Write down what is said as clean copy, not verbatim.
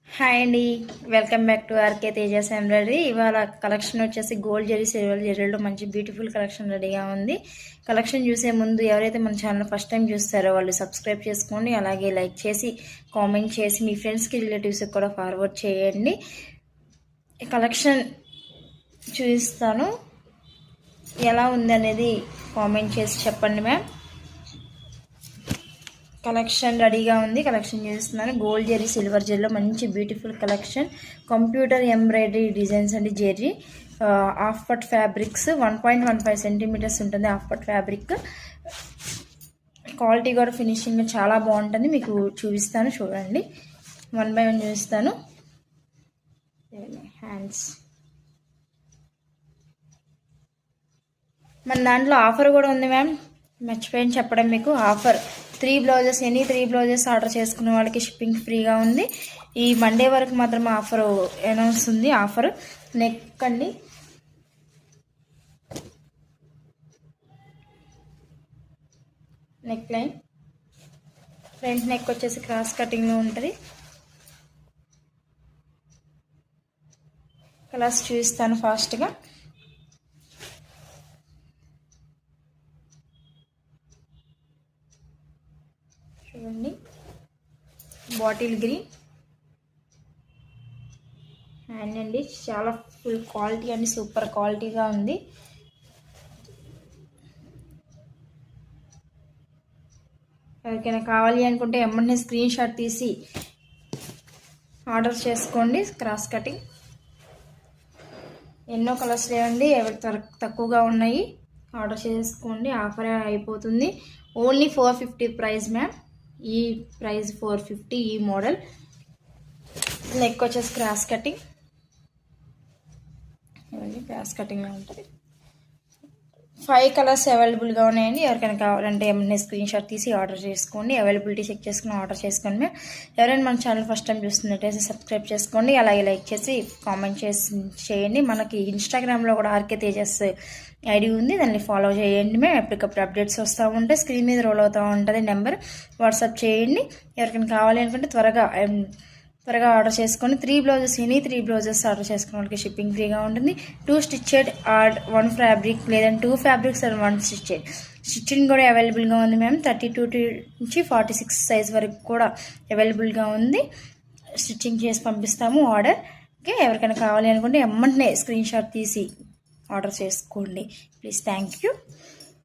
Hi అండి, welcome back to RK Tejas embroidery. ఇవాళ collection వచ్చేసి గోల్డ్ జరీ, సిల్వర్ జరీలో మంచి బ్యూటిఫుల్ కలెక్షన్ రెడీగా ఉంది. కలెక్షన్ చూసే ముందు ఎవరైతే మన ఛానల్ ఫస్ట్ టైం చూస్తారో వాళ్ళు సబ్స్క్రైబ్ చేసుకోండి, అలాగే లైక్ చేసి కామెంట్ చేసి మీ ఫ్రెండ్స్కి రిలేటివ్స్కి కూడా ఫార్వర్డ్ చేయండి. కలెక్షన్ చూపిస్తాను, ఎలా ఉందనేది కామెంట్ చేసి చెప్పండి మ్యామ్. కలెక్షన్ రెడీగా ఉంది, కలెక్షన్ చేస్తున్నాను. గోల్డ్ జెరీ, సిల్వర్ జెరీలో మంచి beautiful collection. Computer embroidery designs అండి. జెరీ హాఫ్ పట్ ఫ్యాబ్రిక్స్ 1.15 సెంటీమీటర్స్ ఉంటుంది. హాఫ్ పట్ ఫ్యాబ్రిక్ క్వాలిటీ కూడా ఫినిషింగ్ చాలా బాగుంటుంది. మీకు చూపిస్తాను, చూడండి. 1 by 1 చూపిస్తాను. హ్యాండ్స్ మన దాంట్లో ఆఫర్ కూడా ఉంది మ్యామ్, మర్చిపోయాను చెప్పడం మీకు. Offer 3 blouses, any 3 blouses order చేసుకునే వాళ్ళకి షిప్పింగ్ ఫ్రీగా ఉంది. ఈ మండే వరకు మాత్రం ఆఫర్ అనౌన్స్ ఉంది. ఆఫర్ నెక్ అండి, నెక్ లైన్ ఫ్రంట్ నెక్ వచ్చేసి క్రాస్ కటింగ్లో ఉంటుంది. కలర్స్ చూపిస్తాను ఫాస్ట్గా. చూడండి, బాటిల్ గ్రీన్ హ్యాండ్ అండి, చాలా ఫుల్ క్వాలిటీ అండి, సూపర్ క్వాలిటీగా ఉంది. ఎవరికైనా కావాలి అనుకుంటే ఎమ్మనే స్క్రీన్ షాట్ తీసి ఆర్డర్ చేసుకోండి. క్రాస్ కటింగ్ ఎన్నో కలర్స్ లేవండి, ఎవరి తక్కువగా ఉన్నాయి, ఆర్డర్ చేసుకోండి. ఆఫర్ అయిపోతుంది. Only 450 price ma'am. ఈ ప్రైస్ 450. ఈ మోడల్ నెక్ వచ్చేసి క్రాస్ కటింగ్, ఇవన్నీ క్రాస్ కటింగ్లో ఉంటుంది. 5 కలర్స్ అవైలబుల్గా ఉన్నాయండి. ఎవరికైనా కావాలంటే ఏమన్నా స్క్రీన్ షాట్ తీసి ఆర్డర్ చేసుకోండి. అవైలబిలిటీ చెక్ చేసుకుని ఆర్డర్ చేసుకోండి మ్యామ్. ఎవరైనా మన ఛానల్ ఫస్ట్ టైం చూస్తున్నట్టయితే సబ్స్క్రైబ్ చేసుకోండి, అలాగే లైక్ చేసి కామెంట్ చేయండి. మనకి ఇన్స్టాగ్రామ్లో కూడా ఆర్కే తేజస్ ఐడి ఉంది, దాన్ని ఫాలో చేయండి మ్యామ్. ఎప్పటికప్పుడు అప్డేట్స్ వస్తూ ఉంటాయి, స్క్రీన్ మీద రోల్ అవుతూ ఉంటుంది నెంబర్. వాట్సాప్ చేయండి. ఎవరికైనా కావాలి అనుకుంటే త్వరగా ఆర్డర్ చేసుకోండి. 3 బ్లౌజెస్, ఎనీ 3 బ్లౌజెస్ ఆర్డర్ చేసుకున్న వాళ్ళకి షిప్పింగ్ ఫ్రీగా ఉంటుంది. 2 స్టిచ్చెడ్ ఆర్ 1 ఫ్యాబ్రిక్, లేదంటే 2 ఫ్యాబ్రిక్స్ అండ్ 1 స్టిచ్చెడ్. స్టిచ్చింగ్ కూడా అవైలబుల్గా ఉంది మ్యామ్. 32 నుంచి 46 సైజ్ వరకు కూడా అవైలబుల్గా ఉంది. స్టిచ్చింగ్ చేసి పంపిస్తాము ఆర్డర్కి. ఎవరికైనా కావాలి అనుకుంటే ఎమ్మటనే స్క్రీన్ షాట్ తీసి ఆర్డర్ చేసుకోండి ప్లీజ్. Thank you.